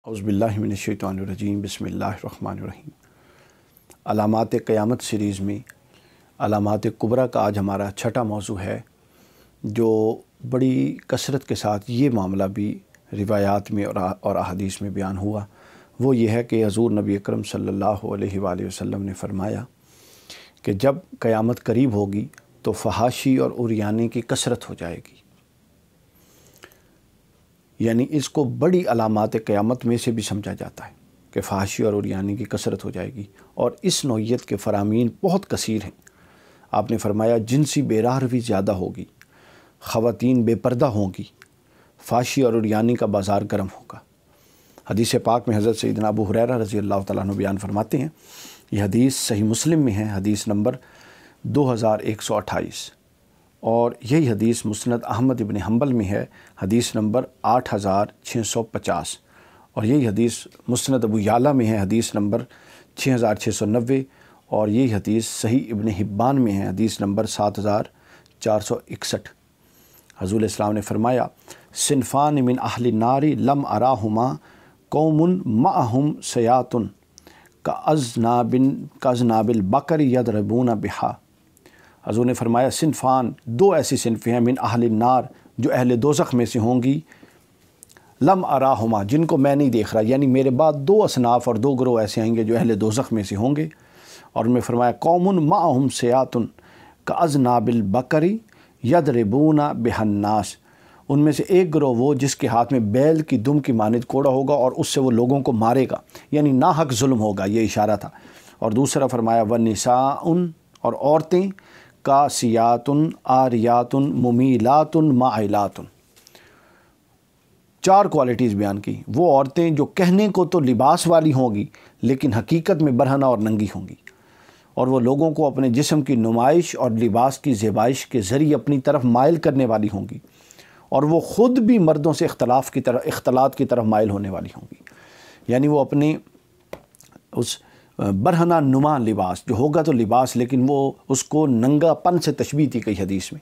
اعوذ باللہ من الشیطان الرجیم بسم اللہ الرحمن الرحیم۔ علامات قیامت سیریز میں علامات کبریٰ کا آج ہمارا چھٹا موضوع ہے، جو بڑی کثرت کے ساتھ یہ معاملہ بھی روایات میں اور احادیث میں بیان ہوا۔ وہ یہ ہے کہ حضور نبی اکرم صلی اللہ علیہ وآلہ وسلم نے فرمایا کہ جب قیامت قریب ہوگی تو فحاشی اور عریانی کی کثرت ہو جائے گی۔ یعنی اس کو بڑی علامات قیامت میں سے بھی سمجھا جاتا ہے کہ فحاشی اور عریانی کی کثرت ہو جائے گی، اور اس نوعیت کے فرامین بہت کثیر ہیں۔ آپ نے فرمایا جنسی بے راہ روی زیادہ ہوگی، خواتین بے پردہ ہوں گی، فحاشی اور عریانی کا بازار گرم ہوگا۔ حدیث پاک میں حضرت سیدنا ابو ہریرہ رضی اللہ تعالیٰ عنہ بیان فرماتے ہیں، یہ حدیث صحیح مسلم میں ہے، حدیث نمبر 2128، اور یہی حدیث مسند احمد ابن حنبل میں ہے، حدیث نمبر 8650، اور یہی حدیث مسند ابو یعلا میں ہے، حدیث نمبر 6690، اور یہی حدیث صحیح ابن حبان میں ہے، حدیث نمبر 7461۔ حضور اسلام نے فرمایا صنفان من اہل النار لم اراہما قوم معہم سیات کاذناب البقر یضربون بہا۔ حضور نے فرمایا صنفان، دو ایسی صنفیں ہیں، من اہل النار، جو اہل دوزخ میں سے ہوں گی، لم اراہما، جن کو میں نہیں دیکھ رہا، یعنی میرے بعد دو اصناف اور دو گروہ ایسے آئیں گے جو اہل دوزخ میں سے ہوں گے۔ اور میں فرمایا قوم معہم سیات کاذناب البقر یضربون بہا الناس، ان میں سے ایک گروہ وہ جس کے ہاتھ میں بیل کی دم کی مانند کوڑا ہوگا اور اس سے وہ لوگوں کو مارے گا، یعنی ناحق ظلم ہوگا، یہ اشارہ تھا۔ اور دوسرا فرمایا ونساء، اور عورتیں، کاسیات عاریات ممیلات مائلات، چار کوالٹیز بیان کی۔ وہ عورتیں جو کہنے کو تو لباس والی ہوں گی لیکن حقیقت میں برہنہ اور ننگی ہوں گی، اور وہ لوگوں کو اپنے جسم کی نمائش اور لباس کی زیبائش کے ذریعے اپنی طرف مائل کرنے والی ہوں گی، اور وہ خود بھی مردوں سے اختلاط کی طرف مائل ہونے والی ہوں گی۔ یعنی وہ اپنے اس برہنہ نما لباس جو ہوگا تو لباس، لیکن وہ اس کو ننگا پن سے تشبیہ دی گئی حدیث میں،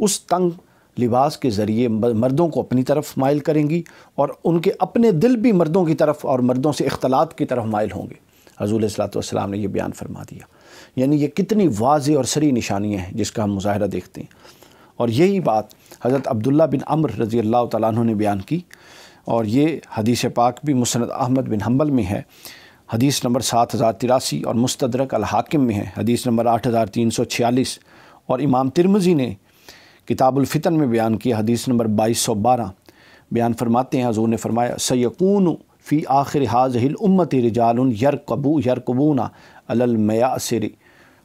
اس تنگ لباس کے ذریعے مردوں کو اپنی طرف مائل کریں گی، اور ان کے اپنے دل بھی مردوں کی طرف اور مردوں سے اختلاط کی طرف مائل ہوں گے۔ حضور صلی اللہ علیہ وسلم نے یہ بیان فرما دیا۔ یعنی یہ کتنی واضح اور صریح نشانیاں ہیں جس کا ہم مظاہرہ دیکھتے ہیں، اور یہی بات حضرت عبداللہ بن عمر رضی اللہ تعالیٰ عنہ نے بیان کی، اور یہ حدیث پاک بھی مسند احمد بن حنبل میں ہے، حدیث نمبر 7083، اور مستدرک الحاکم میں ہے، حدیث نمبر 8346، اور امام ترمذی نے کتاب الفتن میں بیان کیا، حدیث نمبر 2212۔ بیان فرماتے ہیں، حضور نے فرمایا سیکون فی آخر ھذہ الامۃ رجال یرکبون علی المیاسر،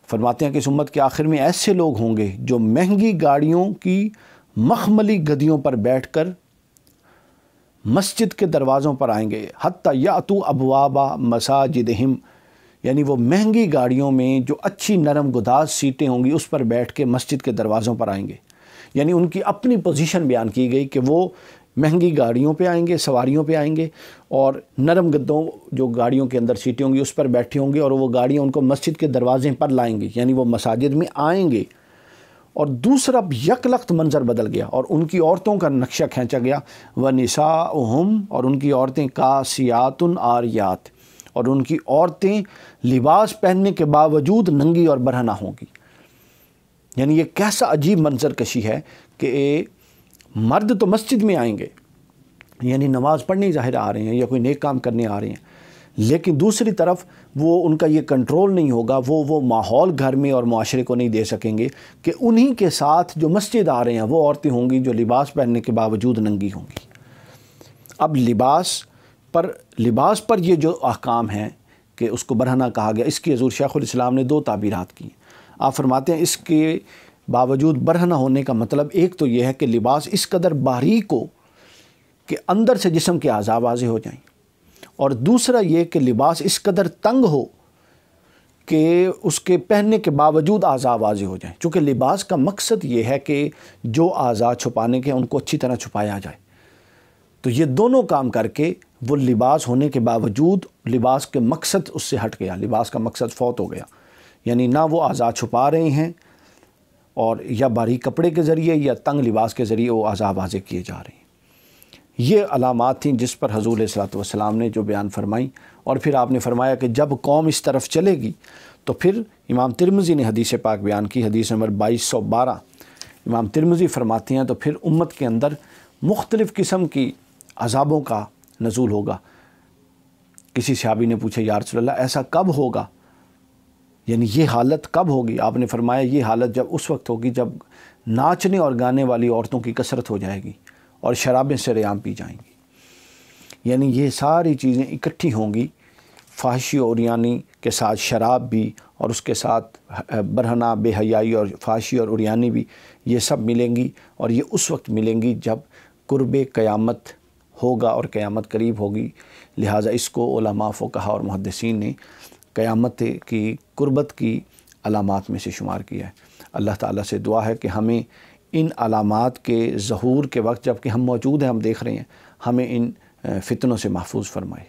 فرماتے ہیں کہ اس امت کے آخر میں ایسے لوگ ہوں گے جو مہنگی گاڑیوں کی مخملی گدیوں پر بیٹھ کر مسجد کے دروازوں پر آئیں گے، حتی یأتوا ابواب مساجدہم، یعنی وہ مہنگی گاڑیوں میں جو اچھی نرم گداز سیٹیں ہوں گی اس پر بیٹھ کے مسجد کے دروازوں پر آئیں گے۔ یعنی ان کی اپنی پوزیشن بیان کی گئی کہ وہ مہنگی گاڑیوں پہ آئیں گے، سواریوں پہ آئیں گے، اور نرم گدوں جو گاڑیوں کے اندر سیٹیں ہوں گی اس پر بیٹھے ہوں گے، اور وہ گاڑیاں ان کو مسجد کے دروازے پر لائیں گی، یعنی وہ مساجد میں آئیں گے۔ اور دوسرا یک لخت منظر بدل گیا، اور ان کی عورتوں کا نقشہ کھینچا گیا، وَنِسَاؤُهُمْ، اور ان کی عورتیں کاسیات عاریات، اور ان کی عورتیں لباس پہننے کے باوجود ننگی اور برہنہ ہوں گی۔ یعنی یہ کیسا عجیب منظر کشی ہے کہ مرد تو مسجد میں آئیں گے، یعنی نماز پڑھنے ظاہر آ رہے ہیں یا کوئی نیک کام کرنے آ رہے ہیں، لیکن دوسری طرف وہ ان کا یہ کنٹرول نہیں ہوگا، وہ ماحول گھر میں اور معاشرے کو نہیں دے سکیں گے کہ انہی کے ساتھ جو مسجد آ رہے ہیں وہ عورتیں ہوں گی جو لباس پہننے کے باوجود ننگی ہوں گی۔ اب لباس پر یہ جو احکام ہیں کہ اس کو برہنہ کہا گیا، اس کی حضور شیخ الاسلام نے دو تعبیرات کی۔ آپ فرماتے ہیں اس کے باوجود برہنہ ہونے کا مطلب ایک تو یہ ہے کہ لباس اس قدر باریک ہو کہ اندر سے جسم کے اعضاء واضح ہو جائیں، اور دوسرا یہ کہ لباس اس قدر تنگ ہو کہ اس کے پہننے کے باوجود اعضاء واضح ہو جائیں، چونکہ لباس کا مقصد یہ ہے کہ جو اعضاء چھپانے کے ان کو اچھی طرح چھپایا جائے۔ تو یہ دونوں کام کر کے وہ لباس ہونے کے باوجود لباس کے مقصد اس سے ہٹ گیا، لباس کا مقصد فوت ہو گیا، یعنی نہ وہ اعضاء چھپا رہے ہیں، اور یا باریک کپڑے کے ذریعے یا تنگ لباس کے ذریعے وہ اعضاء واضح کیے جا رہے ہیں۔ یہ علامات تھیں جس پر حضور علیہ الصلوۃ والسلام نے جو بیان فرمائی، اور پھر آپ نے فرمایا کہ جب قوم اس طرف چلے گی تو پھر امام ترمذی نے حدیث پاک بیان کی، حدیث نمبر 2212، امام ترمذی فرماتے ہیں تو پھر امت کے اندر مختلف قسم کی عذابوں کا نزول ہوگا۔ کسی صحابی نے پوچھا یا رسول اللہ ایسا کب ہوگا، یعنی یہ حالت کب ہوگی؟ آپ نے فرمایا یہ حالت جب اس وقت ہوگی جب ناچنے اور گانے والی عورتوں کی کثرت ہو جائے گی اور شرابیں سرعام پی جائیں گی، یعنی یہ ساری چیزیں اکٹھی ہوں گی، فحشی اور عریانی کے ساتھ شراب بھی، اور اس کے ساتھ برہنہ، بے حیائی اور فحشی اور عریانی بھی، یہ سب ملیں گی، اور یہ اس وقت ملیں گی جب قرب قیامت ہوگا اور قیامت قریب ہوگی۔ لہٰذا اس کو علماء، فقہاء اور محدثین نے قیامت کی قربت کی علامات میں سے شمار کیا ہے۔ اللہ تعالیٰ سے دعا ہے کہ ہمیں ان علامات کے ظہور کے وقت جب کہ ہم موجود ہیں، ہم دیکھ رہے ہیں، ہمیں ان فتنوں سے محفوظ فرمائے۔